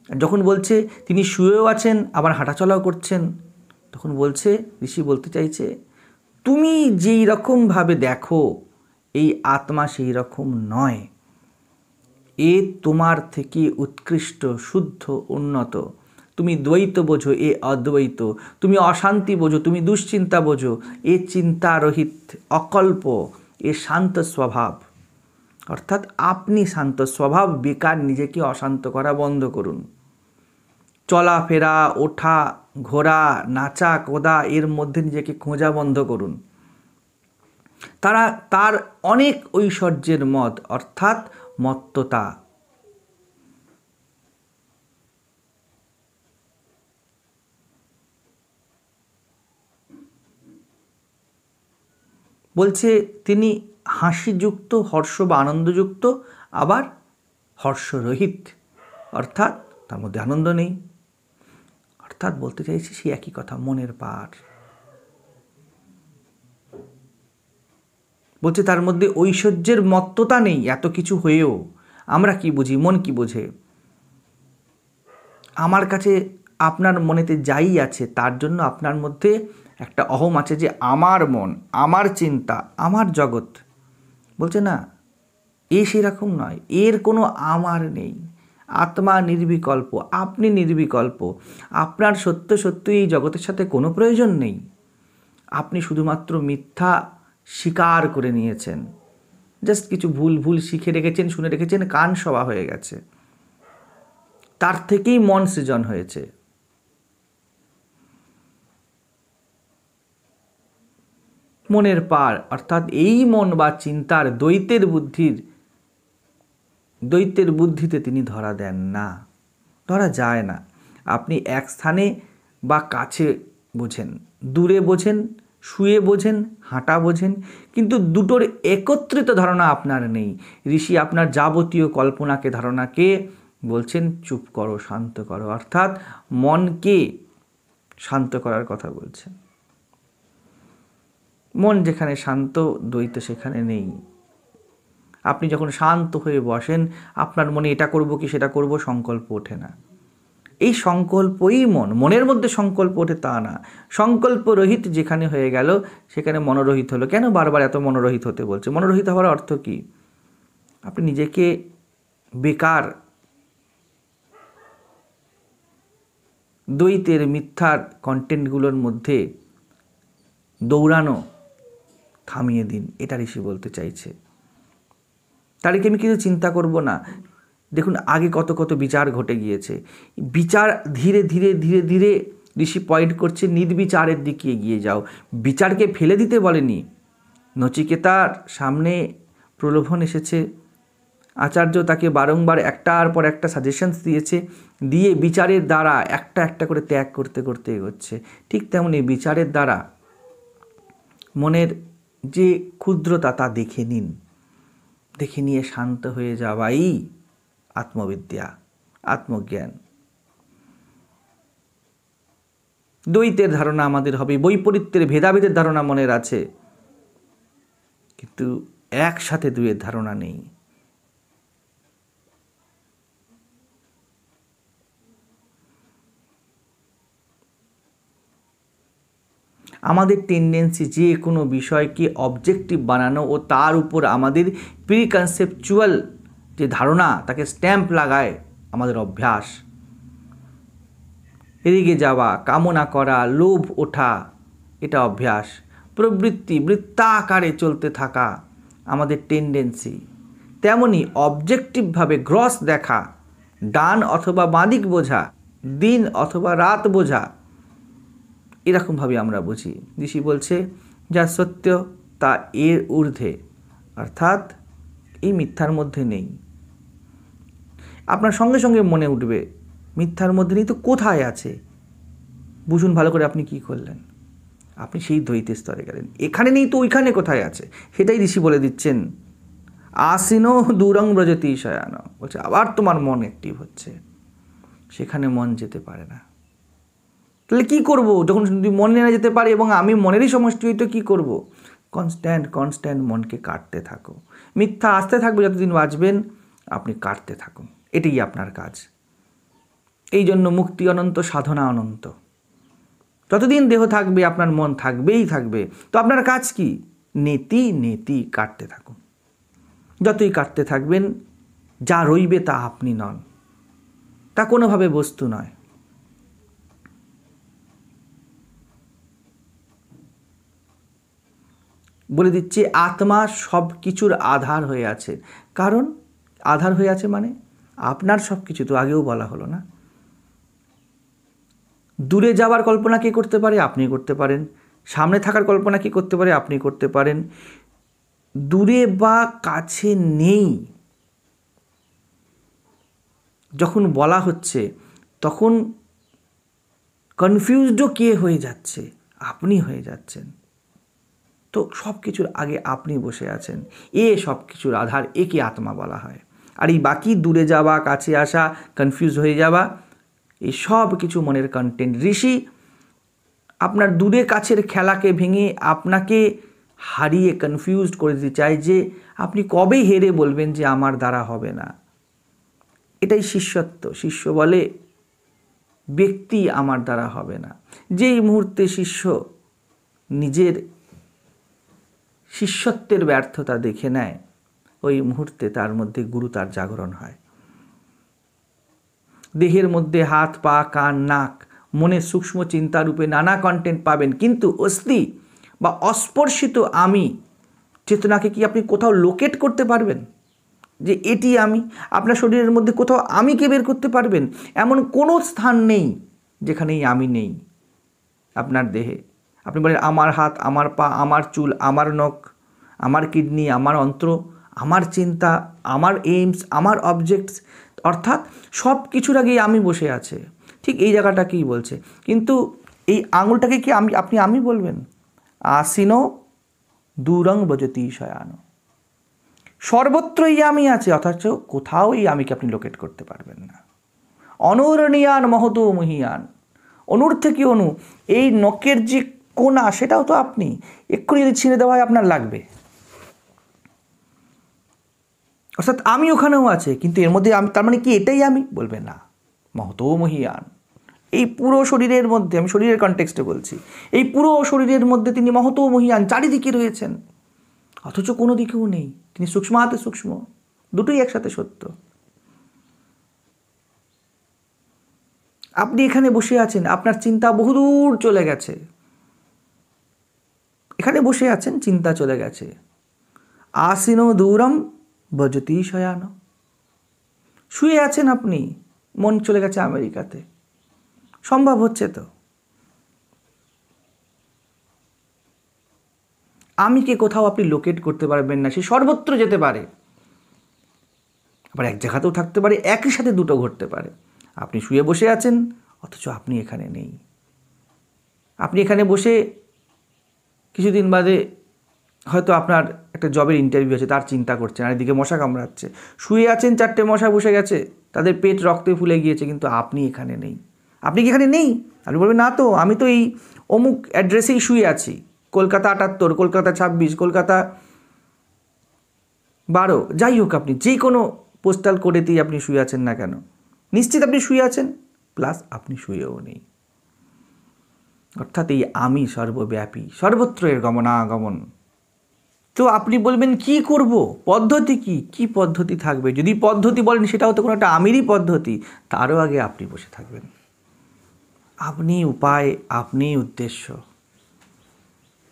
যখন বলছে তিনি শুয়েও আছেন আবার হাঁটাচলাও করছেন, তখন বলছে, ঋষি বলতে চাইছে তুমি যেই রকমভাবে দেখো এই আত্মা সেই রকম নয়। এ তোমার থেকে উৎকৃষ্ট, শুদ্ধ, উন্নত। তুমি দ্বৈত বোঝো, এ অদ্বৈত। তুমি অশান্তি বোঝো, তুমি দুশ্চিন্তা বোঝো, এ চিন্তারহিত, অকল্প, এ শান্ত স্বভাব। অর্থাৎ আপনি শান্ত স্বভাব। বেকার নিজেকে অশান্ত করা বন্ধ করুন। চলাফেরা, ওঠা, ঘোরা, নাচা, কোদা, এর মধ্যে নিজেকে খোঁজা বন্ধ করুন। তার অনেক ঐশ্বর্যের মদ, অর্থাৎ মত্ততা। বলছে তিনি হাসিযুক্ত, হর্ষ বা আনন্দযুক্ত, আবার হর্ষরহিত, অর্থাৎ তার মধ্যে আনন্দ নেই। অর্থাৎ বলতে চাইছি সে একই কথা, মনের পার। বলছে তার মধ্যে ঐশ্বর্যের মত্ততা নেই। এত কিছু হয়েও আমরা কি বুঝি, মন কি বোঝে? আমার কাছে আপনার মনেতে যাই আছে তার জন্য আপনার মধ্যে একটা অহম আছে যে আমার মন, আমার চিন্তা, আমার জগৎ। বলছে না, এ সেরকম নয়, এর কোনো আমার নেই। আত্মা নির্বিকল্প, আপনি নির্বিকল্প। আপনার সত্য সত্য এই জগতের সাথে কোনো প্রয়োজন নেই। আপনি শুধুমাত্র মিথ্যা স্বীকার করে নিয়েছেন, জাস্ট কিছু ভুল ভুল শিখে রেখেছেন, শুনে রেখেছেন, কান সবা হয়ে গেছে, তার থেকেই মন সৃজন হয়েছে। মনের পার অর্থাৎ এই মন বা চিন্তার দ্বৈতের বুদ্ধিতে তিনি ধরা দেন না, ধরা যায় না। আপনি এক স্থানে বা কাছে বোঝেন, দূরে বোঝেন, শুয়ে বোঝেন, হাঁটা বোঝেন, কিন্তু দুটোর একত্রিত ধারণা আপনার নেই। ঋষি আপনার যাবতীয় কল্পনাকে, ধারণাকে বলছেন চুপ করো, শান্ত করো, অর্থাৎ মনকে শান্ত করার কথা বলছেন। মন যেখানে শান্ত, দ্বৈত সেখানে নেই। আপনি যখন শান্ত হয়ে বসেন, আপনার মনে এটা করব কি সেটা করব সংকল্প ওঠে না। এই সংকল্পই মনের মধ্যে সংকল্প ওঠে তা না, সংকল্প রহিত যেখানে হয়ে গেল সেখানে মনোরহিত হলো। কেন বারবার এত মনোরহিত হতে বলছে? মনোরহিত হওয়ার অর্থ কি? আপনি নিজেকে বেকার দ্বৈতের মিথ্যার কন্টেন্টগুলোর মধ্যে দৌড়ানো থামিয়ে দিন, এটা ঋষি বলতে চাইছে। তারিখে আমি কিছু চিন্তা করব না। দেখুন আগে কত কত বিচার ঘটে গিয়েছে, বিচার ধীরে ধীরে ধীরে ধীরে ঋষি পয়েন্ট করছে নির্বিচারের দিকে এগিয়ে যাও। বিচারকে ফেলে দিতে বলেনি। নচিকেতার সামনে প্রলোভন এসেছে, আচার্য তাকে বারংবার একটার পর একটা সাজেশনস দিয়েছে, দিয়ে বিচারের দ্বারা একটা একটা করে ত্যাগ করতে করতে এগোচ্ছে। ঠিক তেমনি বিচারের দ্বারা মনের যে ক্ষুদ্রতা তা দেখে নিন, দেখে নিয়ে শান্ত হয়ে যাওয়াই আত্মবিদ্যা, আত্মজ্ঞান। দ্বৈতের ধারণা আমাদের হবে, বৈপরীত্যের ভেদাভেদের ধারণা মনের আছে, কিন্তু একসাথে দুইয়ের ধারণা নেই। আমাদের টেন্ডেন্সি যে কোনো বিষয়কে অবজেক্টিভ বানানো ও তার উপর আমাদের প্রিকনসেপচুয়াল যে ধারণা তাকে স্ট্যাম্প লাগায় আমাদের অভ্যাস। রেগে যাওয়া, কামনা করা, লোভ ওঠা, এটা অভ্যাস। প্রবৃত্তি, বৃত্তাকারে চলতে থাকা আমাদের টেন্ডেন্সি। তেমনি অবজেক্টিভভাবে গ্রস দেখা, ডান অথবা বাঁদিক বোঝা, দিন অথবা রাত বোঝা, এরকমভাবে আমরা বুঝি। ঋষি বলছে যা সত্য তা এর ঊর্ধ্বে, অর্থাৎ এই মিথ্যার মধ্যে নেই। আপনার সঙ্গে সঙ্গে মনে উঠবে মিথ্যার মধ্যে নেই তো কোথায় আছে। বুঝুন ভালো করে আপনি কি করলেন, আপনি সেই দ্বৈতের স্তরে গেলেন। এখানে নেই তো ওইখানে কোথায় আছে, সেটাই ঋষি বলে দিচ্ছেন। আসিনো দূরং ব্রজতি শয়ান, বলছে আবার তোমার মন অ্যাক্টিভ হচ্ছে, সেখানে মন যেতে পারে না। তাহলে কী করবো যখন যদি মনে না যেতে পারে এবং আমি মনেরই সমষ্টি হইতো কী করব? কনস্ট্যান্ট মনকে কাটতে থাকো। মিথ্যা আসতে থাকবে যতদিন বাঁচবেন, আপনি কাটতে থাকুন, এটাই আপনার কাজ। এই জন্য মুক্তি অনন্ত, সাধনা অনন্ত। যতদিন দেহ থাকবে আপনার মন থাকবেই থাকবে। তো আপনার কাজ কি? নেতি কাটতে থাকুন। যতই কাটতে থাকবেন, যা রইবে তা আপনি নন, তা কোনোভাবে বস্তু নয়। বলে দিচ্ছে আত্মা সব কিছুর আধার হয়ে আছে। কারণ আধার হয়ে আছে মানে আপনার সব কিছু তো আগেও বলা হলো না। দূরে যাওয়ার কল্পনা কে করতে পারে? আপনি করতে পারেন। সামনে থাকার কল্পনা কে করতে পারে? আপনি করতে পারেন। দূরে বা কাছে নেই যখন বলা হচ্ছে, তখন কনফিউজডও কে হয়ে যাচ্ছে? আপনি হয়ে যাচ্ছেন। তো সব কিছুর আগে আপনি বসে আছেন। এ সব কিছুর আধার, একে আত্মা বলা হয়। আর এই বাকি দূরে যাওয়া, কাছে আসা, কনফিউজ হয়ে যাওয়া, এই সব কিছু মনের কন্টেন্ট। ঋষি আপনার দূরে কাছের খেলাকে ভেঙে আপনাকে হারিয়ে কনফিউজড করে দিতে চায় যে আপনি কবে হেরে বলবেন যে আমার দ্বারা হবে না। এটাই শিষ্যত্ব। শিষ্য বলে ব্যক্তি আমার দ্বারা হবে না। যেই মুহূর্তে শিষ্য নিজের শিষ্যত্বের ব্যর্থতা দেখে নেয়, ওই মুহূর্তে তার মধ্যে গুরুতার জাগরণ হয়। দেহের মধ্যে হাত, পা, কান, নাক, মনের সূক্ষ্ম চিন্তারূপে নানা কন্টেন্ট পাবেন, কিন্তু অস্থি বা অস্পর্শিত আমি চেতনাকে কি আপনি কোথাও লোকেট করতে পারবেন যে এটি আমি? আপনার শরীরের মধ্যে কোথাও আমিকে বের করতে পারবেন? এমন কোনো স্থান নেই যেখানেই আমি নেই আপনার দেহে। আপনি বলেন আমার হাত, আমার পা, আমার চুল, আমার নখ, আমার কিডনি, আমার অন্ত্র, আমার চিন্তা, আমার এইমস, আমার অবজেক্টস, অর্থাৎ সব কিছুর আগেই আমি বসে আছে। ঠিক এই জায়গাটাকেই বলছে। কিন্তু এই আঙুলটাকে কি আপনি আমি বলবেন? আসিনো দূরং ভজতি শয়ানো। সর্বত্রই আমি আছে, অথচ কোথাও এই আমিকে আপনি লোকেট করতে পারবেন না। অনুরণীয়ান মহতো মহিয়ান, অনুর থেকে অনু, এই নখের যে কোনা সেটাও তো আপনি। এক্ষুনি যদি ছিঁড়ে দেওয়া হয় আপনার লাগবে। অর্থাৎ আমি ওখানেও আছে, কিন্তু এর মধ্যে আমি, তার মানে কি এটাই আমি? বলবে না, মহতো মহিয়ান। এই পুরো শরীরের মধ্যে, আমি শরীরের কনটেক্সটে বলছি, এই পুরো শরীরের মধ্যে তিনি মহতো মহিয়ান, চারিদিকে রয়েছেন, অথচ কোনো দিকেও নেই। তিনি সূক্ষ্মাতে সূক্ষ্ম, দুটোই একসাথে সত্য। আপনি এখানে বসে আছেন, আপনার চিন্তা বহুদূর চলে গেছে। এখানে বসে আছেন, চিন্তা চলে গেছে। আসিনো দূরম ভজতি শয়ানো। শুয়ে আছেন আপনি, মন চলে গেছে আমেরিকাতে। সম্ভব হচ্ছে তো? আমিকে কোথাও আপনি লোকেট করতে পারবেন না, সে সর্বত্র যেতে পারে, আবার এক জায়গাতেও থাকতে পারে, একই সাথে দুটো ঘটতে পারে। আপনি শুয়ে বসে আছেন, অথচ আপনি এখানে নেই। আপনি এখানে বসে কিছুদিন বাদে হয়তো আপনার একটা জবের ইন্টারভিউ আছে, তার চিন্তা করছেন, আর এদিকে মশা কামড়াচ্ছে। শুয়ে আছেন, 4টে মশা বসে গেছে, তাদের পেট রক্তে ফুলে গিয়েছে, কিন্তু আপনি এখানে নেই। আপনি কি এখানে নেই? আপনি বলবেন না তো, আমি তো এই অমুক অ্যাড্রেসেই শুয়ে আছি, কলকাতা 78, কলকাতা 26, কলকাতা 12, যাই হোক, আপনি যে কোনো পোস্টাল কোডেতেই আপনি শুয়ে আছেন না কেন, নিশ্চিত আপনি শুয়ে আছেন, প্লাস আপনি শুয়েও নেই। অর্থাৎ এই আমি সর্বব্যাপী, সর্বত্র এর গমনাগমন। তো আপনি বলবেন কি করব, পদ্ধতি কি? কি পদ্ধতি থাকবে? যদি পদ্ধতি বলেন সেটাও তো কোনো একটা আমিরই পদ্ধতি। তারও আগে আপনি বসে থাকবেন। আপনি উপায়, আপনি উদ্দেশ্য।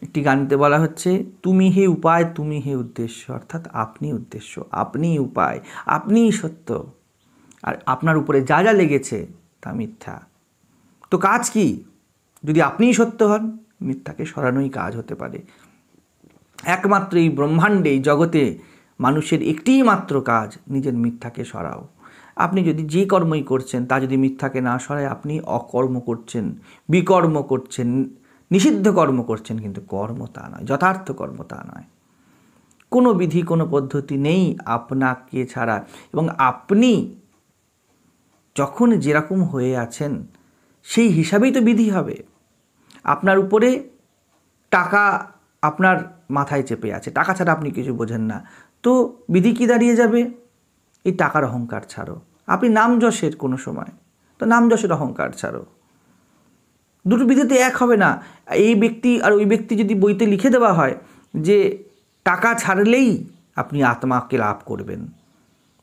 একটি গানতে বলা হচ্ছে, তুমি হে উপায়, তুমি হে উদ্দেশ্য। অর্থাৎ আপনি উদ্দেশ্য, আপনি উপায়, আপনিই সত্য। আর আপনার উপরে যা যা লেগেছে তা মিথ্যা। তো কাজ কি? যদি আপনিই সত্য হন, মিথ্যাকে সরানোই কাজ হতে পারে। একমাত্র এই ব্রহ্মাণ্ডে, এই জগতে মানুষের একটিই মাত্র কাজ, নিজের মিথ্যাকে সরাও। আপনি যদি যে কর্মই করছেন তা যদি মিথ্যাকে না সরায়, আপনি অকর্ম করছেন, বিকর্ম করছেন, নিষিদ্ধ কর্ম করছেন, কিন্তু কর্ম তা নয়, যথার্থ কর্ম তা নয়। কোনো বিধি, কোনো পদ্ধতি নেই আপনাকে ছাড়া। এবং আপনি যখন যেরকম হয়ে আছেন সেই হিসাবেই তো বিধি হবে। আপনার উপরে টাকা আপনার মাথায় চেপে আছে, টাকা ছাড়া আপনি কিছু বোঝেন না, তো বিধি কি দাঁড়িয়ে যাবে? এই টাকার অহংকার ছাড়ো। আপনি নাম যশের কোনো সময়, তো নাম যশের অহংকার ছাড়ো। দুটো বিধিতে এক হবে না। এই ব্যক্তি আর ওই ব্যক্তি যদি বইতে লিখে দেওয়া হয় যে টাকা ছাড়লেই আপনি আত্মাকে লাভ করবেন,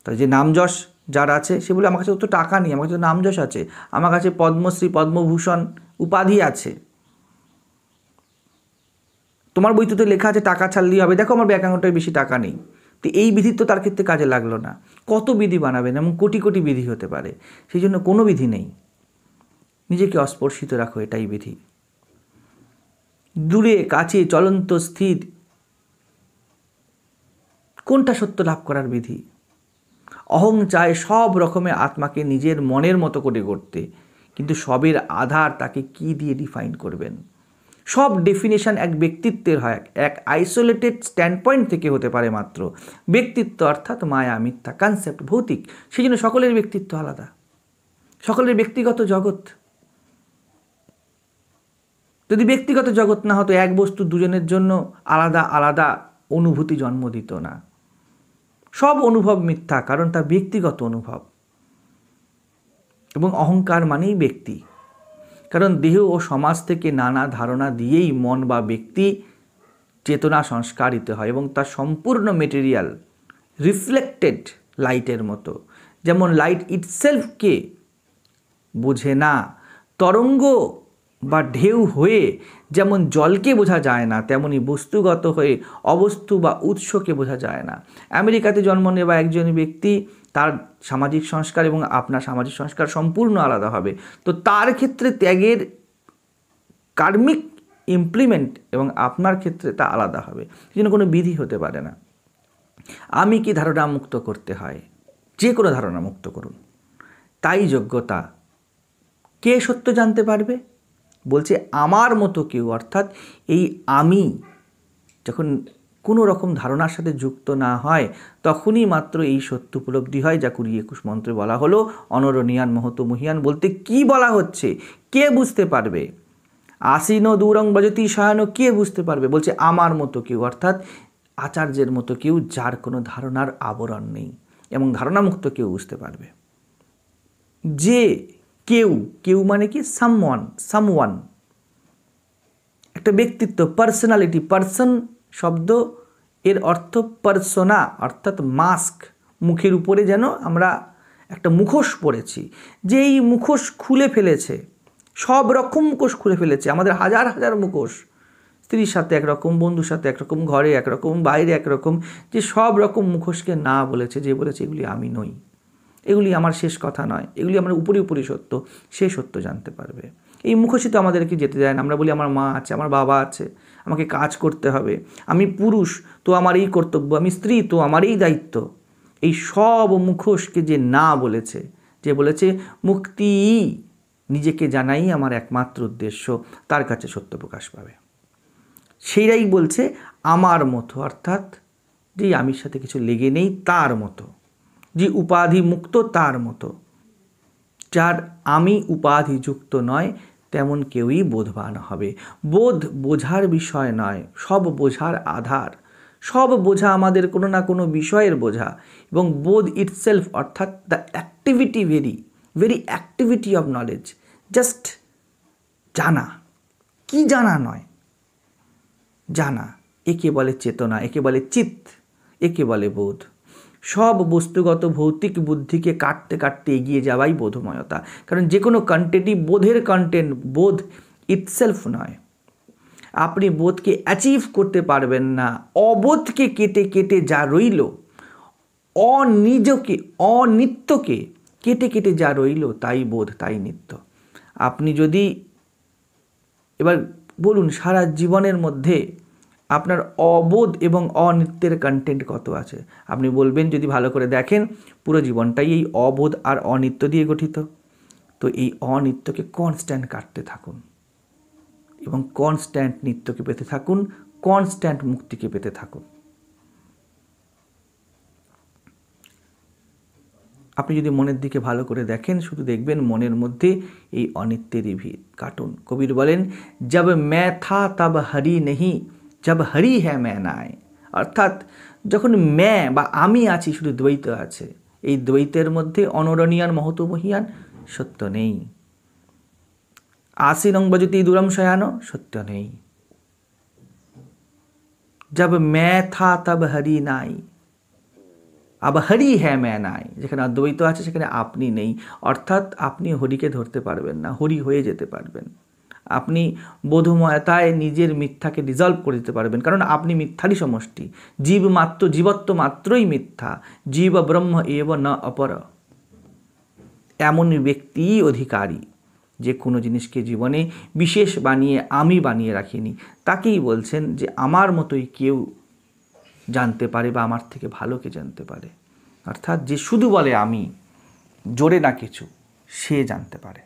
তাই যে নাম যশ যার আছে সে বলে আমার কাছে তো টাকা নেই, আমার কাছে নাম যশ আছে, আমার কাছে পদ্মশ্রী, পদ্মভূষণ উপাধি আছে। তোমার বইতে তো লেখা আছে টাকা ছাড়লেই হবে, দেখো আমার ব্যাংক অ্যাকাউন্টে বেশি টাকা নেই। তো এই বিধি তো তার ক্ষেত্রে কাজে লাগলো না। কত বিধি বানাবেন, এমন কোটি কোটি বিধি হতে পারে, সেই জন্য কোনো বিধি নেই। নিজেকে অস্পর্শিত রাখো, এটাই বিধি। দূরে কাছে, চলন্ত স্থির, কোনটা সত্য লাভ করার বিধি? অহং চায় সব রকমের আত্মাকে নিজের মনের মতো করে গড়তে, কিন্তু সবের আধার তাকে কি দিয়ে ডিফাইন করবেন? সব ডেফিনেশন এক ব্যক্তিত্বের হয়, এক আইসোলেটেড স্ট্যান্ড পয়েন্ট থেকে হতে পারে মাত্র। ব্যক্তিত্ব অর্থাৎ মায়া, মিথ্যা, কনসেপ্ট, ভৌতিক। সেই জন্য সকলের ব্যক্তিত্ব আলাদা, সকলের ব্যক্তিগত জগৎ। যদি ব্যক্তিগত জগৎ না হতো, এক বস্তু দুজনের জন্য আলাদা আলাদা অনুভূতি জন্ম দিত না। সব অনুভব মিথ্যা, কারণ তা ব্যক্তিগত অনুভব। এবং অহংকার মানেই ব্যক্তি, কারণ দেহ ও সমাজ থেকে নানা ধারণা দিয়েই মন বা ব্যক্তি চেতনা সংস্কারিত হয় এবং তার সম্পূর্ণ মেটেরিয়াল রিফ্লেক্টেড লাইটের মতো। যেমন লাইট ইটসেলফকে বোঝে না, তরঙ্গ বা ঢেউ হয়ে যেমন জলকে বোঝা যায় না, তেমনি বস্তুগত হয়ে অবস্তু বা উৎসকে বোঝা যায় না। আমেরিকাতে জন্ম নেওয়া একজন ব্যক্তি, তার সামাজিক সংস্কার এবং আপনার সামাজিক সংস্কার সম্পূর্ণ আলাদা হবে। তো তার ক্ষেত্রে ত্যাগের কার্মিক ইমপ্লিমেন্ট এবং আপনার ক্ষেত্রে তা আলাদা হবে, এই জন্য কোনো বিধি হতে পারে না। আমি কি ধারণা মুক্ত করতে হয়, যে কোনো ধারণা মুক্ত করুন, তাই যোগ্যতা। কে সত্য জানতে পারবে? বলছে আমার মতো কেউ, অর্থাৎ এই আমি যখন কোনো রকম ধারণার সাথে যুক্ত না হয় তখনই মাত্র এই সত্য উপলব্ধি হয়, যা 20-21 মন্ত্রে বলা হলো। অনরণীয়ান মহত মহিয়ান বলতে কি বলা হচ্ছে, কে বুঝতে পারবে? আসীন দূরং ব্রজতি শয়ান, কে বুঝতে পারবে? বলছে আমার মতো কেউ, অর্থাৎ আচার্যের মতো কেউ, যার কোনো ধারণার আবরণ নেই, এবং ধারণামুক্ত কেউ বুঝতে পারবে। যে কেউ, কেউ মানে কি? সামওয়ান, একটা ব্যক্তিত্ব, পার্সোনালিটি। পার্সন শব্দ এর অর্থ পার্সোনা, অর্থাৎ মাস্ক। মুখের উপরে যেন আমরা একটা মুখোশ পরেছি, যে এই মুখোশ খুলে ফেলেছে, সব রকম মুখোশ খুলে ফেলেছে। আমাদের হাজার হাজার মুখোশ, স্ত্রীর সাথে একরকম, বন্ধুর সাথে একরকম, ঘরে একরকম, বাইরে একরকম, যে সব রকম মুখোশকে না বলেছে, যে বলেছে এগুলি আমি নই, এগুলি আমার শেষ কথা নয়, এগুলি আমার উপরি উপরি সত্য, সে সত্য জানতে পারবে। এই মুখোশই তো আমাদেরকে যেতে দেয় না। আমরা বলি আমার মা আছে, আমার বাবা আছে, আমাকে কাজ করতে হবে, আমি পুরুষ তো আমার এই কর্তব্য, আমি স্ত্রী তো আমার এই দায়িত্ব। এই সব মুখোশকে যে না বলেছে, যে বলেছে মুক্তি, নিজেকে জানাই আমার একমাত্র উদ্দেশ্য, তার কাছে সত্য প্রকাশ পাবে। সেইটাই বলছে আমার মতো, অর্থাৎ যে আমির সাথে কিছু লেগে নেই তার মতো, যে উপাধি মুক্ত তার মতো। যার আমি উপাধি যুক্ত নয় তেমন কেউই বোধবান হবে। বোধ বোঝার বিষয় নয়, সব বোঝার আধার। সব বোঝা আমাদের কোনো না কোনো বিষয়ের বোঝা, এবং বোধ ইটসেলফ অর্থাৎ the activity, very activity of knowledge, just জানা। কি জানা নয়, জানা। একে বলে চেতনা, একে বলে চিত্ত, একে বলে বোধ। সব বস্তুগত ভৌতিক বুদ্ধিকে কাটতে কাটতে এগিয়ে যাওয়াই বোধময়তা। কারণ যে কোনো কন্টেন্টই বোধের কন্টেন্ট, বোধ ইটসেলফ নয়। আপনি বোধকে অ্যাচিভ করতে পারবেন না। অবোধকে কেটে কেটে যা রইল, অনিজকে, অনিত্যকে কেটে কেটে যা রইল, তাই বোধ, তাই নিত্য। আপনি যদি এবার বলুন, সারা জীবনের মধ্যে আপনার অবোধ এবং অনিত্যের কন্টেন্ট কত আছে? আপনি বলবেন, যদি ভালো করে দেখেন, পুরো জীবনটাই এই অবোধ আর অনিত্য দিয়ে গঠিত। তো এই অনিত্যকে কনস্ট্যান্ট কাটতে থাকুন এবং কনস্ট্যান্ট নিত্যকে পেতে থাকুন, কনস্ট্যান্ট মুক্তিকে পেতে থাকুন। আপনি যদি মনের দিকে ভালো করে দেখেন, শুধু দেখবেন মনের মধ্যে এই অনিত্যেরই ভিত কাটুন। কবির বলেন, জব मैं था तब हरि नहीं, जब हरि है मैं নাই। অর্থাৎ যখন मैं বা আমি আছি, শুধু দ্বৈত আছে। এই দ্বৈতের মধ্যে অনরণীয়ান মহত মহিয়ান সত্য নেই। আসীনং ব্রজতি দূরং শয়ানো সত্য নেই। जब मैं था तब हरि নাই, আব হরি হ্যাঁ मैं নাই। যেখানে অদ্বৈত আছে সেখানে আপনি নেই, অর্থাৎ আপনি হরিকে ধরতে পারবেন না, হরি হয়ে যেতে পারবেন। আপনি বোধময়তায় নিজের মিথ্যাকে ডিজলভ করে দিতে পারবেন, কারণ আপনি মিথ্যারই সমষ্টি। জীব মাত্র, জীবত্ব মাত্রই মিথ্যা, জীব ব্রহ্ম এব ন অপর। এমন ব্যক্তিই অধিকারী যে কোনো জিনিসকে জীবনে বিশেষ বানিয়ে আমি বানিয়ে রাখিনি। তাকেই বলছেন যে আমার মতোই কেউ জানতে পারে বা আমার থেকে ভালো কে জানতে পারে। অর্থাৎ যে শুধু বলে আমি, জোরে না কিছু, সে জানতে পারে।